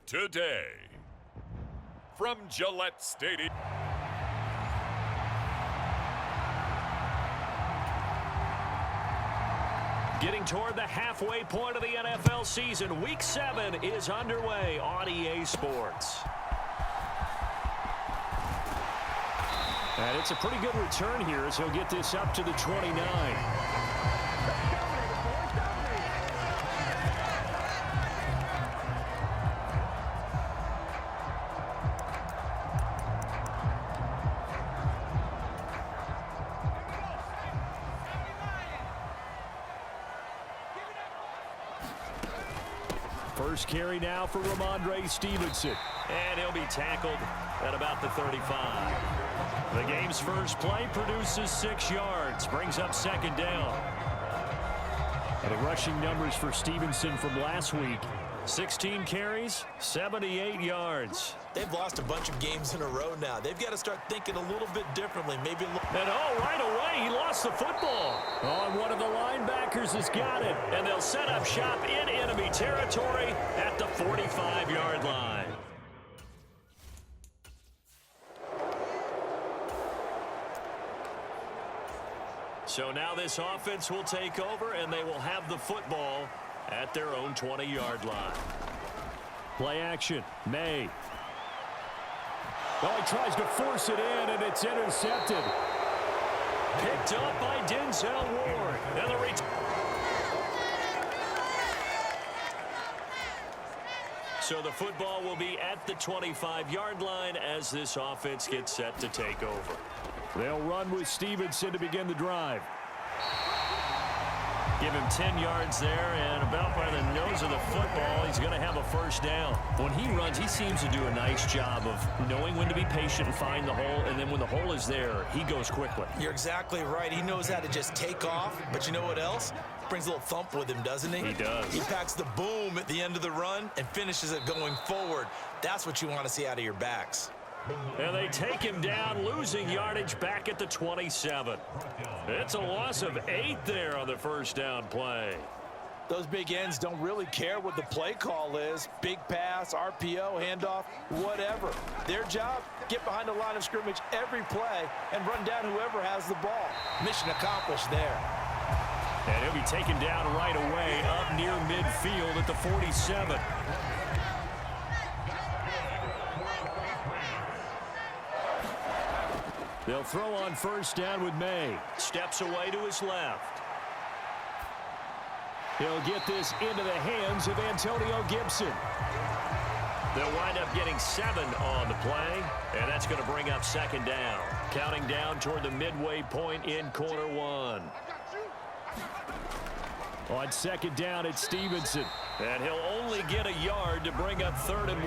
today. From Gillette Stadium. Getting toward the halfway point of the NFL season, Week 7 is underway on EA Sports. And it's a pretty good return here as he'll get this up to the 29. First carry now for Ramondre Stevenson. And he'll be tackled at about the 35. The game's first play produces 6 yards, brings up second down. And the rushing numbers for Stevenson from last week, 16 carries, 78 yards. They've lost a bunch of games in a row now. They've got to start thinking a little bit differently. Maybe. And right away, he lost the football. Oh, and one of the linebackers has got it. And they'll set up shop in enemy territory at the 45-yard line. So now this offense will take over, and they will have the football at their own 20-yard line. Play action. May. Oh, he tries to force it in, and it's intercepted. Picked up by Denzel Ward. And the So the football will be at the 25-yard line as this offense gets set to take over. They'll run with Stevenson to begin the drive. Give him 10 yards there, and about by the nose of the football, he's going to have a first down. When he runs, he seems to do a nice job of knowing when to be patient and find the hole, and then when the hole is there, he goes quickly. You're exactly right. He knows how to just take off, but you know what else? Brings a little thump with him, doesn't he? He does. He packs the boom at the end of the run and finishes it going forward. That's what you want to see out of your backs. And they take him down, losing yardage back at the 27. It's a loss of 8 there on the first down play. Those big ends don't really care what the play call is. Big pass, RPO, handoff, whatever. Their job, get behind the line of scrimmage every play and run down whoever has the ball. Mission accomplished there. And he'll be taken down right away up near midfield at the 47. They'll throw on first down with May. Steps away to his left. He'll get this into the hands of Antonio Gibson. They'll wind up getting 7 on the play, and that's going to bring up second down. Counting down toward the midway point in quarter 1. On second down, it's Stevenson. And he'll only get a yard to bring up 3rd and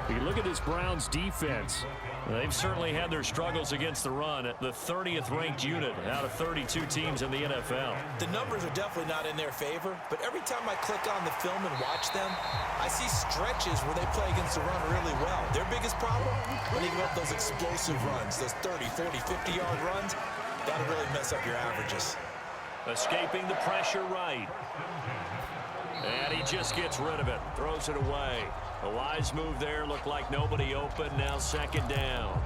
1. You look at this Browns defense. They've certainly had their struggles against the run at the 30th ranked unit out of 32 teams in the NFL. The numbers are definitely not in their favor, but every time I click on the film and watch them, I see stretches where they play against the run really well. Their biggest problem, when they give up those explosive runs, those 30, 40, 50-yard runs, that'll really mess up your averages. Escaping the pressure right. And he just gets rid of it, throws it away. A wise move there, looked like nobody open, now second down.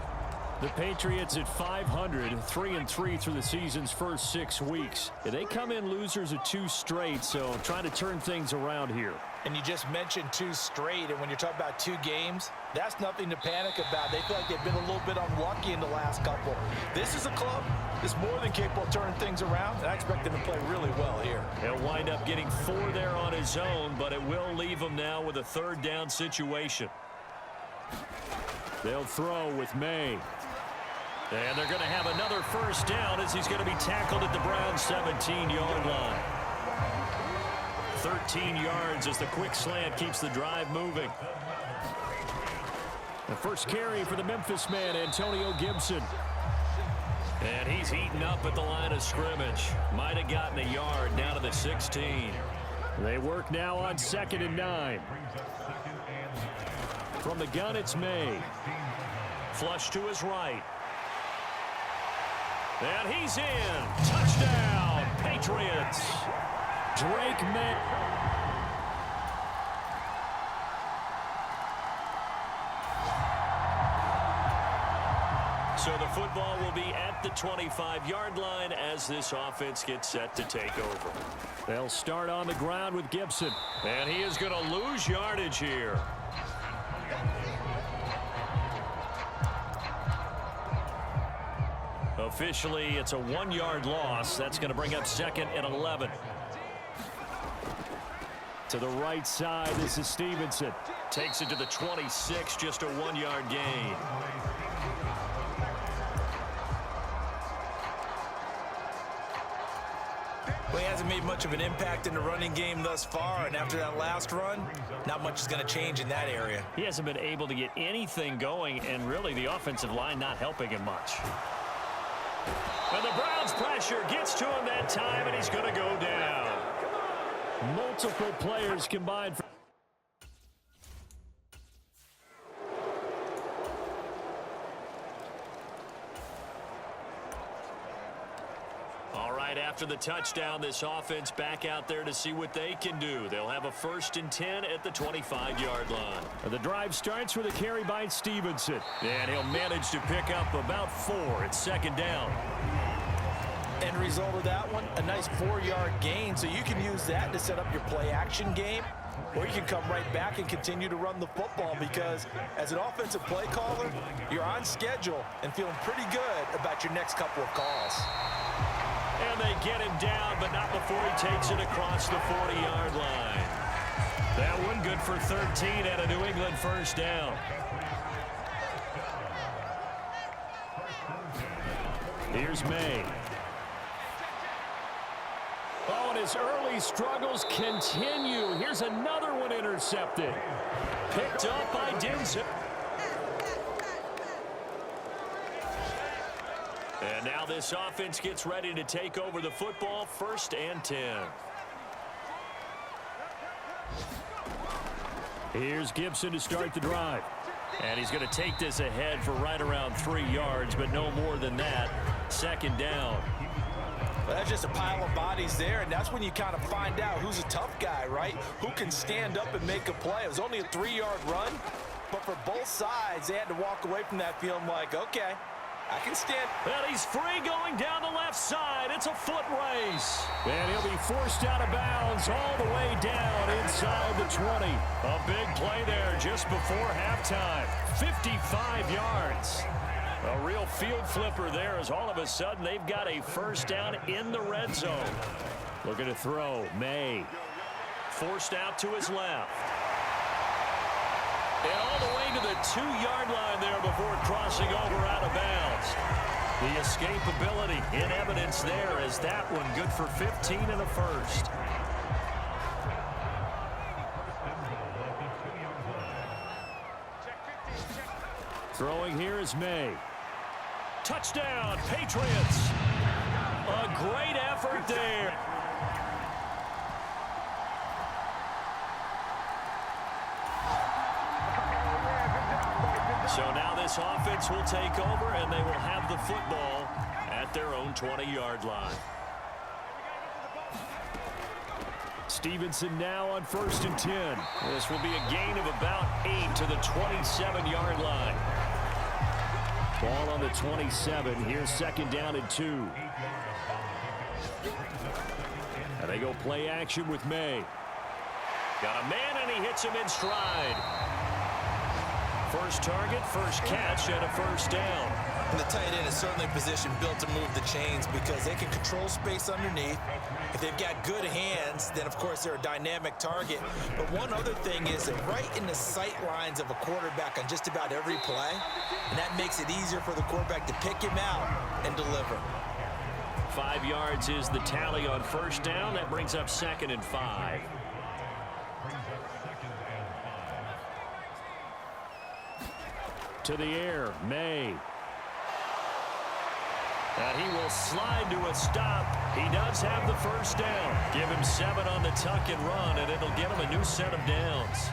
The Patriots at 500, 3-3 through the season's first 6 weeks. They come in losers of 2 straight, so trying to turn things around here. And you just mentioned 2 straight, and when you're talking about 2 games, that's nothing to panic about. They feel like they've been a little bit unlucky in the last couple. This is a club that's more than capable of turning things around, and I expect them to play really well here. He'll wind up getting 4 there on his own, but it will leave him now with a 3rd down situation. They'll throw with May. And they're going to have another first down as he's going to be tackled at the Browns' 17-yard line. 13 yards as the quick slant keeps the drive moving. The first carry for the Memphis man, Antonio Gibson. And he's eaten up at the line of scrimmage. Might have gotten a yard down to the 16. They work now on 2nd and 9. From the gun, it's May. Flush to his right. And he's in. Touchdown, Patriots. Drake May. So the football will be at the 25-yard line as this offense gets set to take over. They'll start on the ground with Gibson. And he is going to lose yardage here. Officially, it's a 1-yard loss. That's going to bring up 2nd and 11. To the right side, this is Stevenson. Takes it to the 26, just a 1-yard gain. Well, he hasn't made much of an impact in the running game thus far, and after that last run, not much is going to change in that area. He hasn't been able to get anything going, and really the offensive line not helping him much. And the Browns' pressure gets to him that time, and he's going to go down. Multiple players combined for after the touchdown, this offense back out there to see what they can do. They'll have a 1st and 10 at the 25-yard line. The drive starts with a carry by Stevenson. And he'll manage to pick up about 4. It's 2nd down. End result of that one, a nice 4-yard gain. So you can use that to set up your play-action game, or you can come right back and continue to run the football, because as an offensive play caller, you're on schedule and feeling pretty good about your next couple of calls. And they get him down, but not before he takes it across the 40-yard line. That one good for 13 at a New England 1st down. Here's May. Oh, and his early struggles continue. Here's another one intercepted. Picked up by Denzel. And now this offense gets ready to take over the football. 1st and 10. Here's Gibson to start the drive. And he's going to take this ahead for right around 3 yards, but no more than that. 2nd down. Well, that's just a pile of bodies there, and that's when you kind of find out who's a tough guy, right? Who can stand up and make a play. It was only a 3-yard run, but for both sides, they had to walk away from that feeling like, okay, I can stand. Well, he's free going down the left side. It's a foot race. And he'll be forced out of bounds all the way down inside the 20. A big play there just before halftime. 55 yards. A real field flipper there, as all of a sudden they've got a 1st down in the red zone. Looking to throw. May. Forced out to his left. And all the way to the 2-yard line there before crossing over out of bounds. The escapability in evidence there, as that one good for 15 and a 1st. Throwing here is May. Touchdown, Patriots. A great effort there. So now this offense will take over, and they will have the football at their own 20-yard line. Stevenson now on 1st and 10. This will be a gain of about 8 to the 27-yard line. Ball on the 27. Here's 2nd down and 2. And they go play action with May. Got a man, and he hits him in stride. First target, first catch, and a 1st down. And the tight end is certainly a position built to move the chains because they can control space underneath. If they've got good hands, then of course they're a dynamic target. But one other thing is that right in the sight lines of a quarterback on just about every play, and that makes it easier for the quarterback to pick him out and deliver. 5 yards is the tally on 1st down. That brings up 2nd and 5. To the air, May. And he will slide to a stop. He does have the 1st down. Give him 7 on the tuck and run, and it'll get him a new set of downs.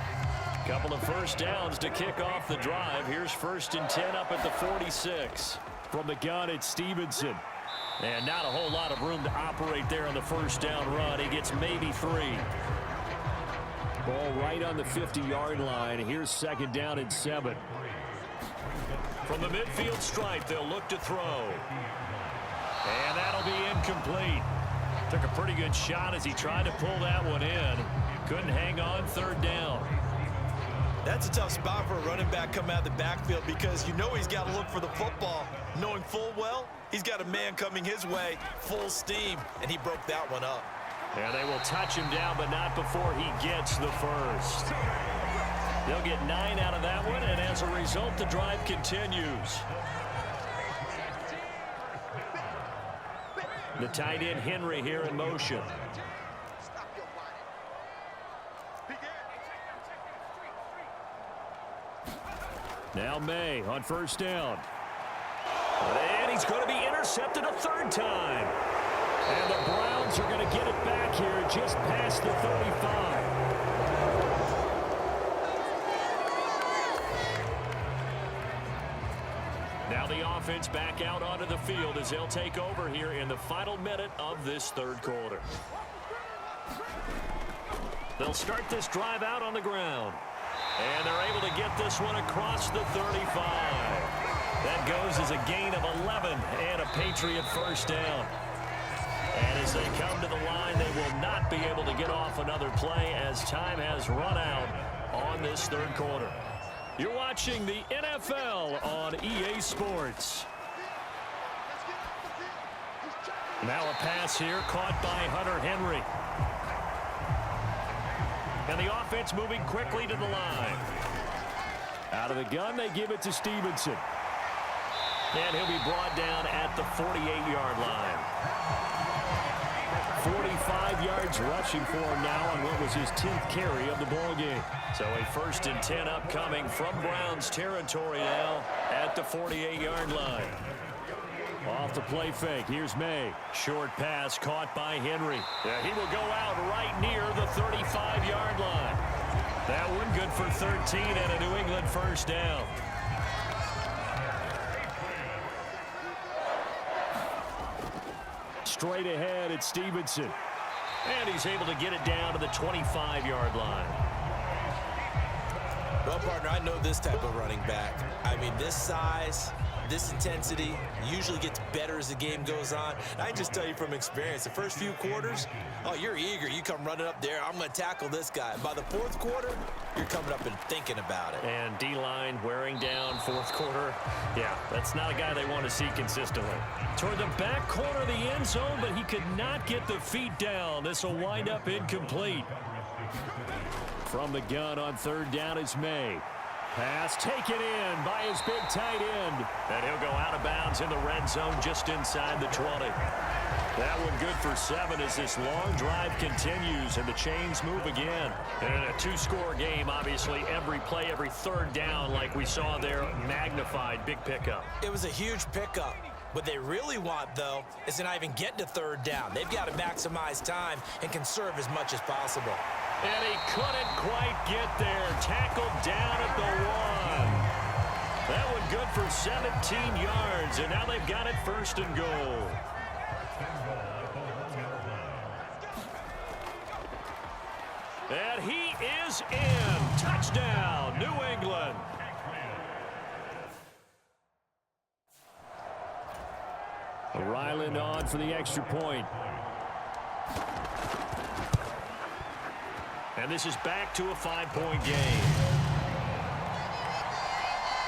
Couple of 1st downs to kick off the drive. Here's 1st and 10 up at the 46. From the gun, it's Stevenson. And not a whole lot of room to operate there on the 1st down run. He gets maybe 3. Ball right on the 50-yard line. Here's 2nd down and 7. From the midfield stripe, they'll look to throw. And that'll be incomplete. Took a pretty good shot as he tried to pull that one in. Couldn't hang on, third down. That's a tough spot for a running back coming out of the backfield because you know he's got to look for the football, knowing full well he's got a man coming his way, full steam, and he broke that one up. And they will touch him down, but not before he gets the first. They'll get 9 out of that one, and as a result, the drive continues. The tight end Henry here in motion. Now May on first down. And he's going to be intercepted a third time. And the Browns are going to get it back here just past the 35. Now the offense back out onto the field as they'll take over here in the final minute of this third quarter. They'll start this drive out on the ground. And they're able to get this one across the 35. That goes as a gain of 11 and a Patriot first down. And as they come to the line, they will not be able to get off another play as time has run out on this third quarter. You're watching the NFL on EA Sports. Now a pass here caught by Hunter Henry. And the offense moving quickly to the line. Out of the gun, they give it to Stevenson. And he'll be brought down at the 48-yard line. 45 yards rushing for him now on what was his 10th carry of the ball game. So a 1st and 10 upcoming from Browns territory now at the 48-yard line. Off the play fake, here's May. Short pass caught by Henry. He will go out right near the 35-yard line. That one good for 13 and a New England first down. Straight ahead, it's Stevenson. And he's able to get it down to the 25-yard line. Well, partner, I know this type of running back. I mean, this size, this intensity usually gets better as the game goes on. And I just tell you from experience, the first few quarters, oh, you're eager. You come running up there, I'm going to tackle this guy. By the fourth quarter, you're coming up and thinking about it. And D-line wearing down fourth quarter. Yeah, that's not a guy they want to see consistently. Toward the back corner of the end zone, but he could not get the feet down. This will wind up incomplete. From the gun on third down is May. Pass taken in by his big tight end. And he'll go out of bounds in the red zone just inside the 20. That one good for 7 as this long drive continues and the chains move again. And in a two-score game, obviously every play, every third down like we saw there, magnified, big pickup. It was a huge pickup. What they really want, though, is to not even get to third down. They've got to maximize time and conserve as much as possible. And he couldn't quite get there. Tackled down at the 1. That one good for 17 yards, and now they've got it 1st and goal. And he is in. Touchdown, New England. Ryland on for the extra point. And this is back to a 5-point game.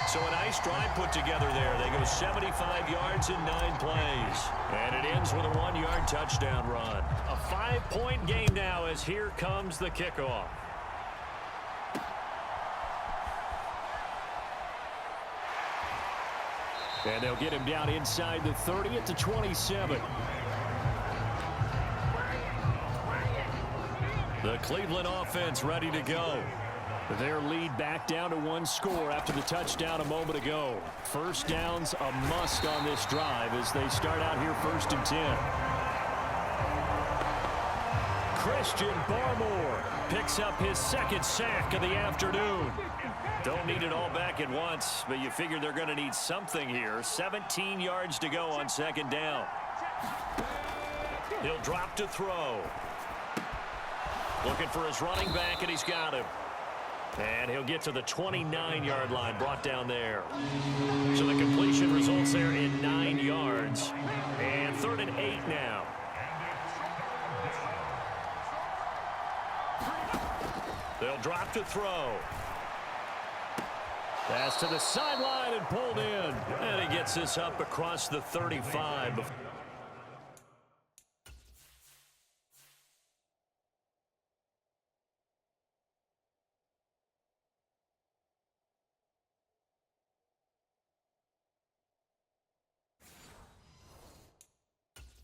So a nice drive put together there. They go 75 yards in 9 plays. And it ends with a 1-yard touchdown run. A 5-point game now as here comes the kickoff. And they'll get him down inside the 30 at the 27. The Cleveland offense ready to go. Their lead back down to 1 score after the touchdown a moment ago. First down's a must on this drive as they start out here 1st and 10. Christian Barmore picks up his 2nd sack of the afternoon. Don't need it all back at once, but you figure they're going to need something here. 17 yards to go on 2nd down. He'll drop to throw. Looking for his running back, and he's got him. And he'll get to the 29-yard line, brought down there. So the completion results there in 9 yards. And 3rd and 8 now. They'll drop to throw. Pass to the sideline and pulled in. And he gets this up across the 35.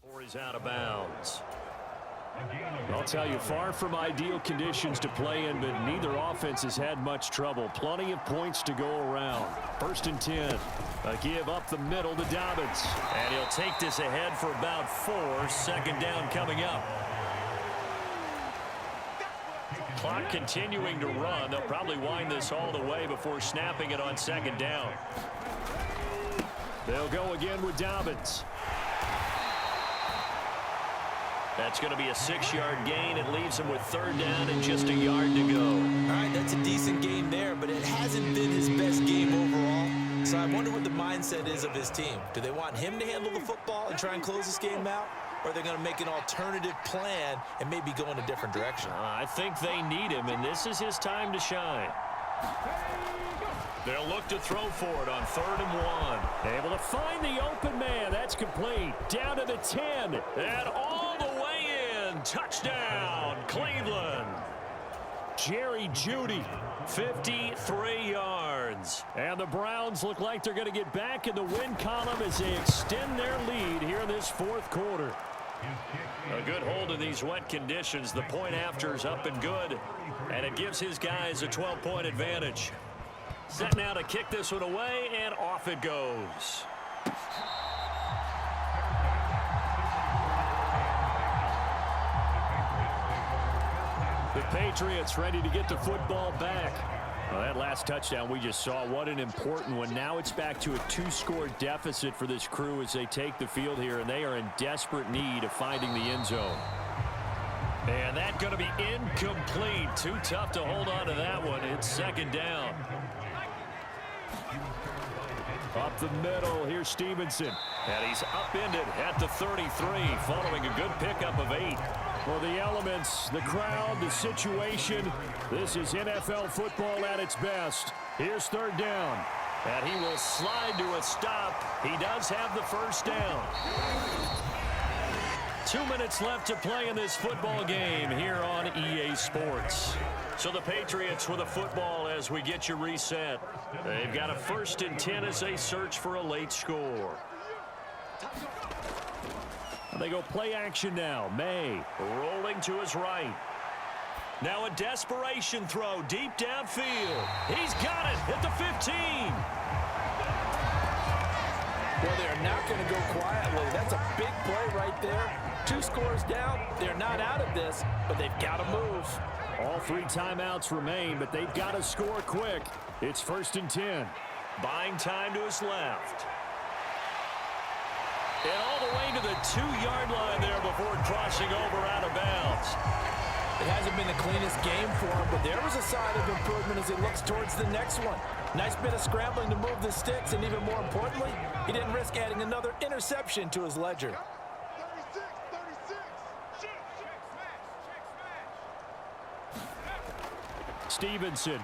Or he's out of bounds. I'll tell you, far from ideal conditions to play in, but neither offense has had much trouble. Plenty of points to go around. 1st and 10. A give up the middle to Dobbins. And he'll take this ahead for about 4. 2nd down coming up. Clock continuing to run. They'll probably wind this all the way before snapping it on 2nd down. They'll go again with Dobbins. That's going to be a 6-yard gain. It leaves him with 3rd down and just a yard to go. All right, that's a decent gain there, but it hasn't been his best game overall. So I wonder what the mindset is of his team. Do they want him to handle the football and try and close this game out? Or are they going to make an alternative plan and maybe go in a different direction? I think they need him, and this is his time to shine. They'll look to throw for it on 3rd and 1. Able to find the open man. That's complete. Down to the 10. And all the way in. Touchdown, Cleveland. Jerry Jeudy. 53 yards. And the Browns look like they're going to get back in the win column as they extend their lead here in this 4th quarter. A good hold in these wet conditions. The point after is up and good. And it gives his guys a 12-point advantage. Set now to kick this one away, and off it goes. The Patriots ready to get the football back. Well, that last touchdown we just saw, what an important one. Now it's back to a 2-score deficit for this crew as they take the field here, and they are in desperate need of finding the end zone. And that's going to be incomplete. Too tough to hold on to that one. It's 2nd down. Up the middle, here's Stevenson. And he's upended at the 33, following a good pickup of 8. Well, the elements, the crowd, the situation, this is NFL football at its best. Here's 3rd down. And he will slide to a stop. He does have the 1st down. 2 minutes left to play in this football game here on EA Sports. So the Patriots with a football as we get you reset. They've got a 1st and 10 as they search for a late score. They go play action now. May rolling to his right. Now a desperation throw deep downfield. He's got it at the 15. Well, they're not going to go quietly. That's a big play right there. 2 scores down. They're not out of this, but they've got to move. All 3 timeouts remain, but they've got to score quick. It's 1st and 10. Buying time to his left. And all the way to the 2-yard line there before crossing over out of bounds. It hasn't been the cleanest game for him, but there was a sign of improvement as he looks towards the next one. Nice bit of scrambling to move the sticks, and even more importantly, he didn't risk adding another interception to his ledger. Stevenson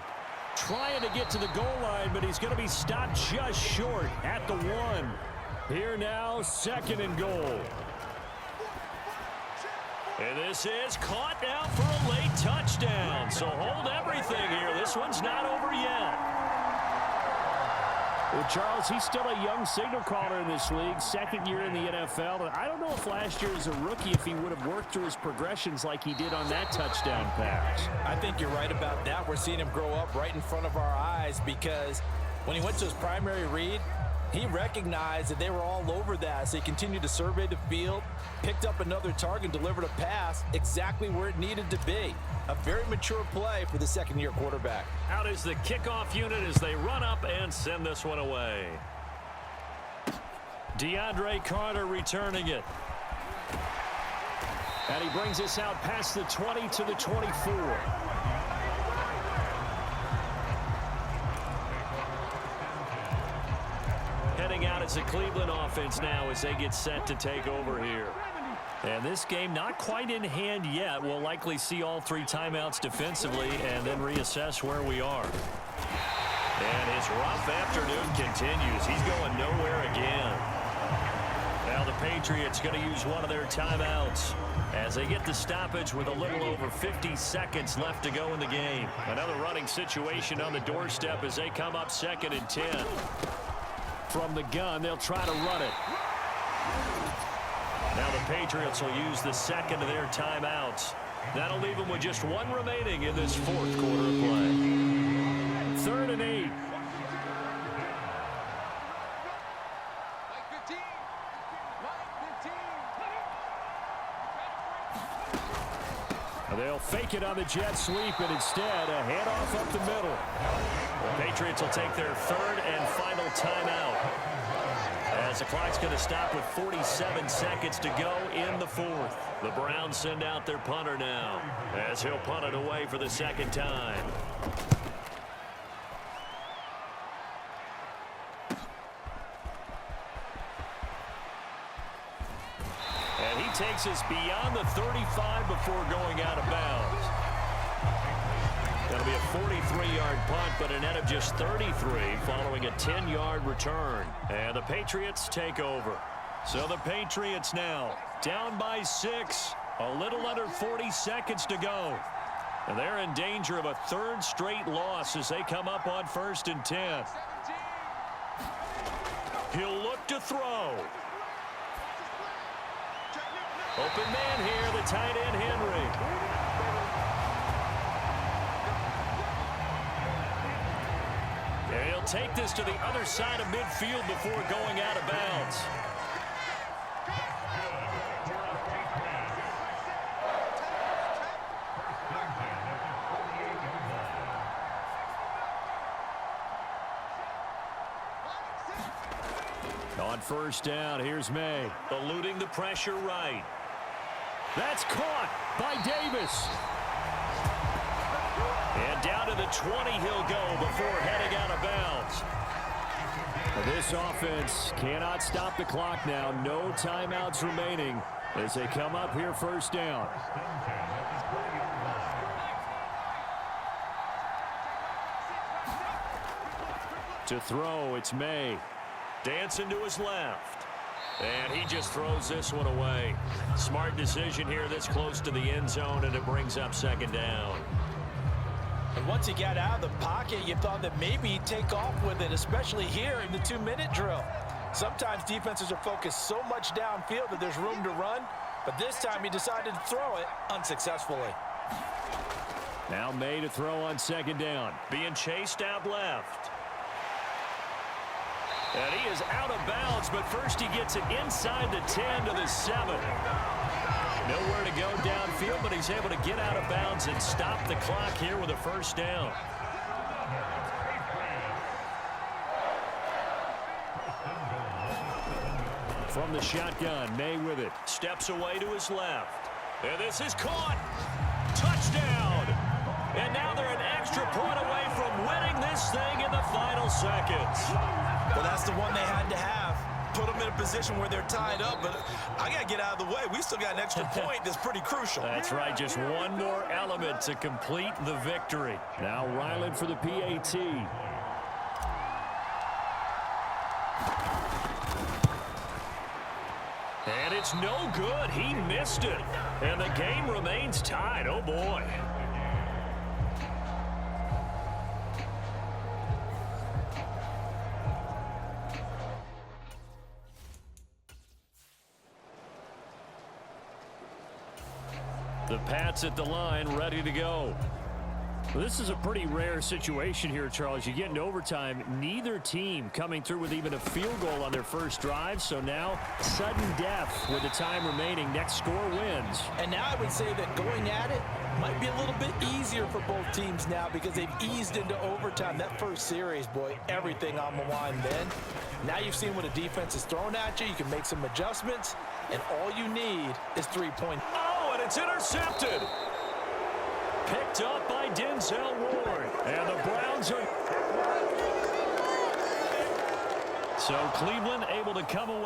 trying to get to the goal line, but he's going to be stopped just short at the 1. Here now, 2nd and goal. And this is caught now for a late touchdown. So hold everything here. This one's not over yet. Well, Charles, he's still a young signal caller in this league, 2nd year in the NFL. And I don't know if last year as a rookie, if he would have worked through his progressions like he did on that touchdown pass. I think you're right about that. We're seeing him grow up right in front of our eyes because when he went to his primary read, he recognized that they were all over that, so he continued to survey the field, picked up another target, delivered a pass exactly where it needed to be. A very mature play for the 2nd-year quarterback. Out is the kickoff unit as they run up and send this one away. DeAndre Carter returning it. And he brings us out past the 20 to the 24. playing out as a Cleveland offense now as they get set to take over here. And this game not quite in hand yet. We'll likely see all 3 timeouts defensively and then reassess where we are. And his rough afternoon continues. He's going nowhere again. Now the Patriots going to use one of their timeouts as they get the stoppage with a little over 50 seconds left to go in the game. Another running situation on the doorstep as they come up 2nd and 10. From the gun, they'll try to run it. Now the Patriots will use the second of their timeouts. That'll leave them with just 1 remaining in this 4th quarter of play. 3rd and 8. They'll fake it on the jet sweep, and instead a handoff up the middle. The Patriots will take their 3rd and final timeout, as the clock's going to stop with 47 seconds to go in the 4th. The Browns send out their punter now, as he'll punt it away for the 2nd time. And he takes us beyond the 35 before going out of bounds. That'll be a 43-yard punt, but a net of just 33 following a 10-yard return. And the Patriots take over. So the Patriots now down by 6, a little under 40 seconds to go. And they're in danger of a 3rd straight loss as they come up on 1st and 10. He'll look to throw. Open man here, the tight end Henry. And he'll take this to the other side of midfield before going out of bounds. On 1st down, here's May. Eluding the pressure right. That's caught by Davis. And down to the 20 he'll go before heading out of bounds. This offense cannot stop the clock now. No timeouts remaining as they come up here 1st down. To throw, it's May. Dancing to his left. And he just throws this one away. Smart decision here this close to the end zone, and it brings up 2nd down. And once he got out of the pocket, you thought that maybe he'd take off with it, especially here in the 2-minute drill. Sometimes defenses are focused so much downfield that there's room to run, but this time he decided to throw it unsuccessfully. Now May to throw on 2nd down. Being chased out left. And he is out of bounds, but first he gets it inside the 10 to the 7. Nowhere to go downfield, but he's able to get out of bounds and stop the clock here with a 1st down. From the shotgun, May with it. Steps away to his left. And this is caught. Touchdown. And now they're an extra point away from winning this thing in the final seconds. Well, that's the one they had to have. Put them in a position where they're tied up, but I got to get out of the way. We still got an extra point that's pretty crucial. That's right, just one more element to complete the victory. Now Ryland for the PAT. And it's no good. He missed it. And the game remains tied. Oh, boy. The Pats at the line, ready to go. Well, this is a pretty rare situation here, Charles. You get into overtime, neither team coming through with even a field goal on their first drive. So now, sudden death with the time remaining. Next score wins. And now I would say that going at it might be a little bit easier for both teams now because they've eased into overtime. That first series, boy, everything on the line then. Now you've seen what a defense is thrown at you. You can make some adjustments, and all you need is 3 points. Oh, and it's intercepted. Picked up by Denzel Ward. And the Browns are... So Cleveland able to come away